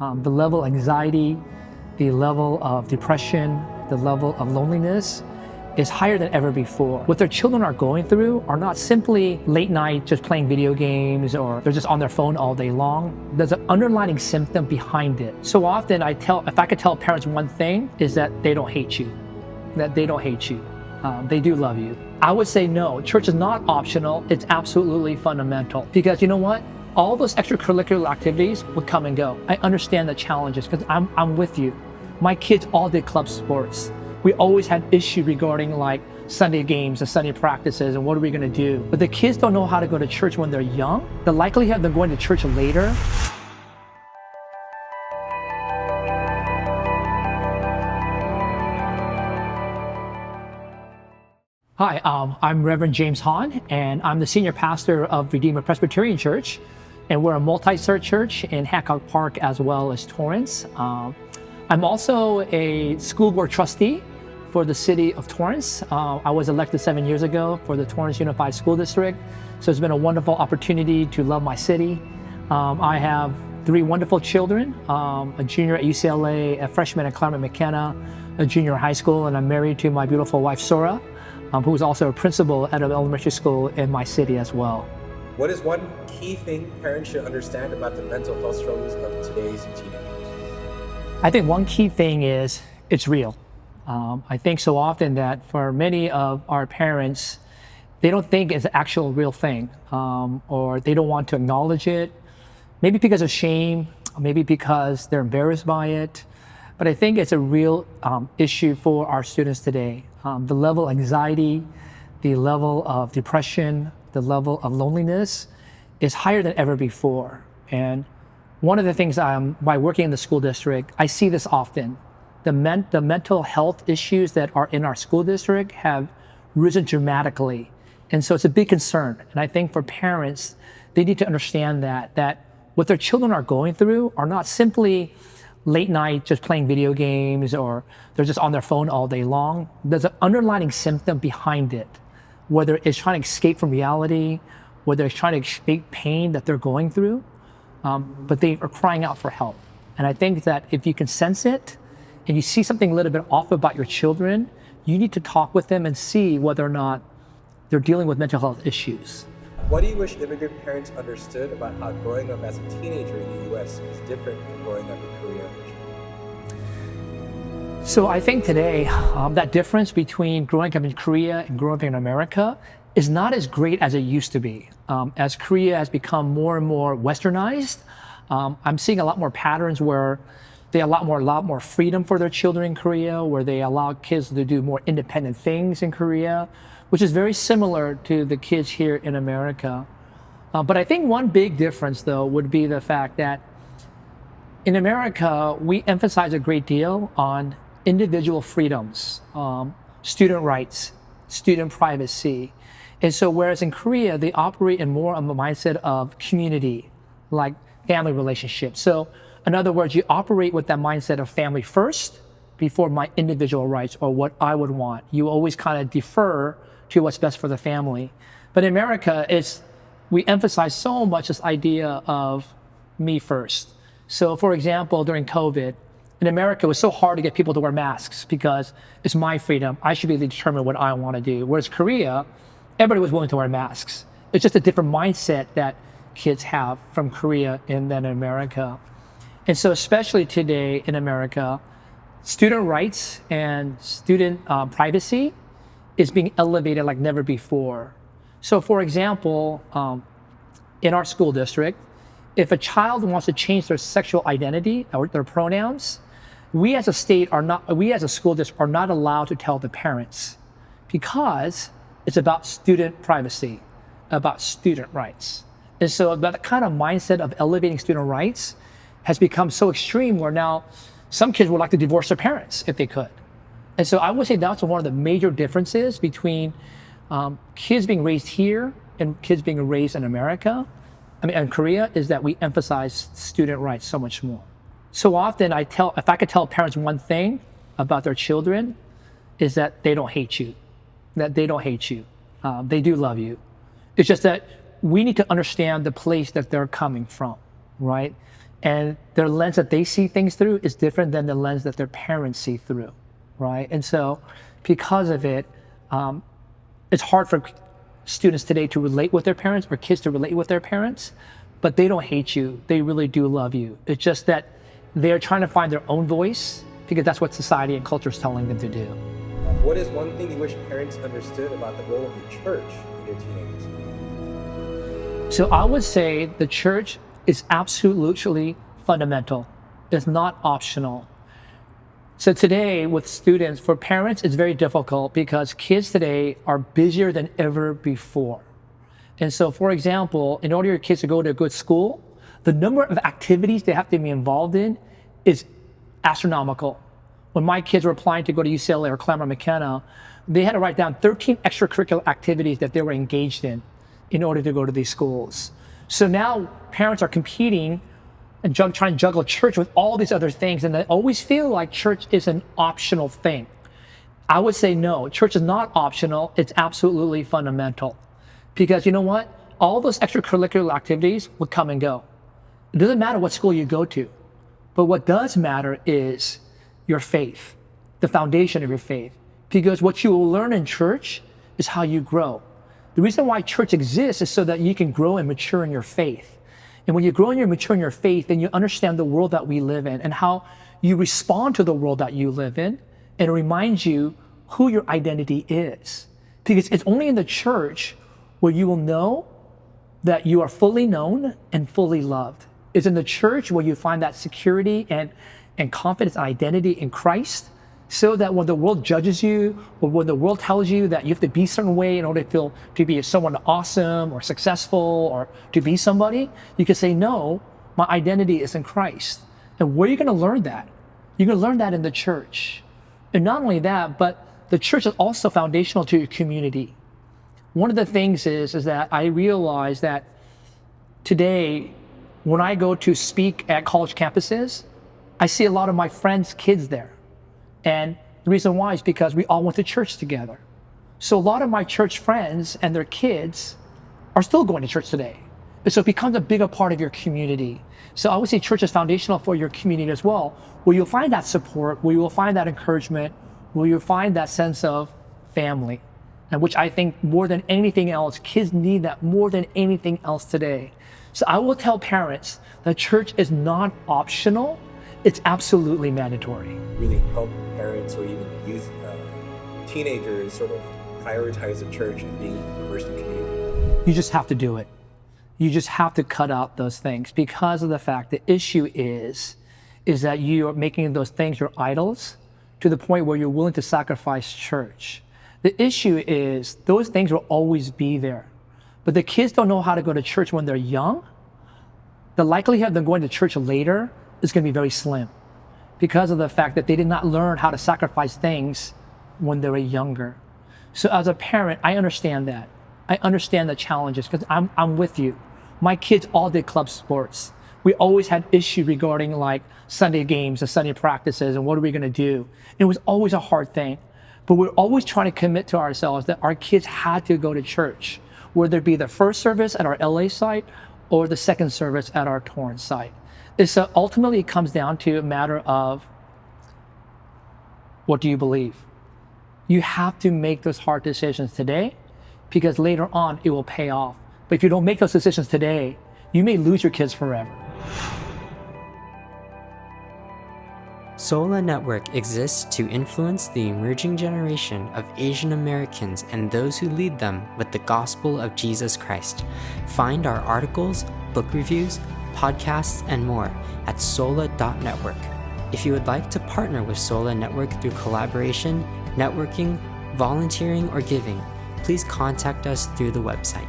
The level of anxiety, the level of depression, the level of loneliness is higher than ever before. What their children are going through are not simply late night just playing video games or they're just on their phone all day long. There's an underlying symptom behind it. So often if I could tell parents one thing, is that they don't hate you, that they don't hate you. They do love you. I would say no, church is not optional, it's absolutely fundamental. Because you know what? All those extracurricular activities would come and go. I understand the challenges because I'm with you. My kids all did club sports. We always had issue regarding like Sunday games and Sunday practices and what are we gonna do? But the kids don't know how to go to church when they're young. The likelihood of them going to church later. Hi, I'm Reverend James Hahn, and I'm the senior pastor of Redeemer Presbyterian Church, and we're a multi-site church in Hancock Park as well as Torrance. I'm also a school board trustee for the city of Torrance. I was elected 7 years ago for the Torrance Unified School District, so it's been a wonderful opportunity to love my city. I have 3 wonderful children, a junior at UCLA, a freshman at Claremont McKenna, a junior in high school, and I'm married to my beautiful wife, Sora, who is also a principal at an elementary school in my city as well. What is one key thing parents should understand about the mental health struggles of today's teenagers? I think one key thing is it's real. I think so often that for many of our parents, they don't think it's an actual real thing, or they don't want to acknowledge it, maybe because of shame, or maybe because they're embarrassed by it. But I think it's a real issue for our students today. The level of anxiety, the level of depression, the level of loneliness is higher than ever before. And one of the things by working in the school district, I see this often. The mental health issues that are in our school district have risen dramatically. And so it's a big concern. And I think for parents, they need to understand that what their children are going through are not simply late night just playing video games or they're just on their phone all day long. There's an underlying symptom behind it, whether it's trying to escape from reality, whether it's trying to escape pain that they're going through, but they are crying out for help. And I think that if you can sense it and you see something a little bit off about your children, you need to talk with them and see whether or not they're dealing with mental health issues. What do you wish immigrant parents understood about how growing up as a teenager in the US is different from growing up in Korea originally? So I think today, that difference between growing up in Korea and growing up in America is not as great as it used to be. As Korea has become more and more westernized, I'm seeing a lot more patterns where they allow a lot more freedom for their children in Korea, where they allow kids to do more independent things in Korea, which is very similar to the kids here in America. But I think one big difference, though, would be the fact that in America, we emphasize a great deal on individual freedoms, student rights, student privacy. And so whereas in Korea, they operate in more of a mindset of community, like family relationships. So in other words, you operate with that mindset of family first before my individual rights or what I would want. You always kind of defer to what's best for the family. But in America, we emphasize so much this idea of me first. So for example, during COVID, in America, it was so hard to get people to wear masks because it's my freedom. I should be able to determine what I want to do. Whereas Korea, everybody was willing to wear masks. It's just a different mindset that kids have from Korea and then in America. And so especially today in America, student rights and student privacy is being elevated like never before. So for example, in our school district, if a child wants to change their sexual identity or their pronouns, we as a school district are not allowed to tell the parents because it's about student privacy, about student rights. And so that kind of mindset of elevating student rights has become so extreme where now some kids would like to divorce their parents if they could. And so I would say that's one of the major differences between kids being raised here and kids being raised in America, in Korea, is that we emphasize student rights so much more. So often if I could tell parents one thing about their children, is that they don't hate you, that they don't hate you. They do love you. It's just that we need to understand the place that they're coming from, right? And their lens that they see things through is different than the lens that their parents see through, right? And so because of it, it's hard for students today to relate with their parents or kids to relate with their parents, but they don't hate you. They really do love you. It's just that they're trying to find their own voice because that's what society and culture is telling them to do. What is one thing you wish parents understood about the role of the church in their teenagers? So I would say the church is absolutely fundamental. It's not optional. So today with students, for parents, it's very difficult because kids today are busier than ever before. And so, for example, in order for your kids to go to a good school, the number of activities they have to be involved in is astronomical. When my kids were applying to go to UCLA or Claremont McKenna, they had to write down 13 extracurricular activities that they were engaged in order to go to these schools. So now parents are competing and trying to juggle church with all these other things, and they always feel like church is an optional thing. I would say no, church is not optional, it's absolutely fundamental. Because you know what? All those extracurricular activities would come and go. It doesn't matter what school you go to, but what does matter is your faith, the foundation of your faith. Because what you will learn in church is how you grow. The reason why church exists is so that you can grow and mature in your faith. And when you grow and you mature in your faith, then you understand the world that we live in and how you respond to the world that you live in, and it reminds you who your identity is. Because it's only in the church where you will know that you are fully known and fully loved. It's in the church where you find that security and confidence and identity in Christ, so that when the world judges you, or when the world tells you that you have to be a certain way in order to be someone awesome or successful or to be somebody, you can say, no, my identity is in Christ. And where are you going to learn that? You're going to learn that in the church. And not only that, but the church is also foundational to your community. One of the things is that I realize that today, when I go to speak at college campuses, I see a lot of my friends' kids there. And the reason why is because we all went to church together. So a lot of my church friends and their kids are still going to church today. And so it becomes a bigger part of your community. So I would say church is foundational for your community as well, where you'll find that support, where you will find that encouragement, where you'll find that sense of family. And which I think more than anything else, kids need that more than anything else today. So I will tell parents that church is not optional, it's absolutely mandatory. Really help parents or even youth, teenagers sort of prioritize the church and being immersed in community. You just have to do it. You just have to cut out those things because of the fact the issue is that you are making those things your idols to the point where you're willing to sacrifice church. The issue is those things will always be there, but the kids don't know how to go to church when they're young. The likelihood of them going to church later is going to be very slim because of the fact that they did not learn how to sacrifice things when they were younger. So as a parent, I understand that. I understand the challenges because I'm with you. My kids all did club sports. We always had issues regarding like Sunday games and Sunday practices and what are we going to do? It was always a hard thing, but we're always trying to commit to ourselves that our kids had to go to church, whether it be the first service at our LA site or the second service at our Torrance site. So ultimately it comes down to a matter of what do you believe? You have to make those hard decisions today because later on it will pay off. But if you don't make those decisions today, you may lose your kids forever. Sola Network exists to influence the emerging generation of Asian Americans and those who lead them with the gospel of Jesus Christ. Find our articles, book reviews, podcasts, and more at sola.network. If you would like to partner with Sola Network through collaboration, networking, volunteering, or giving, please contact us through the website.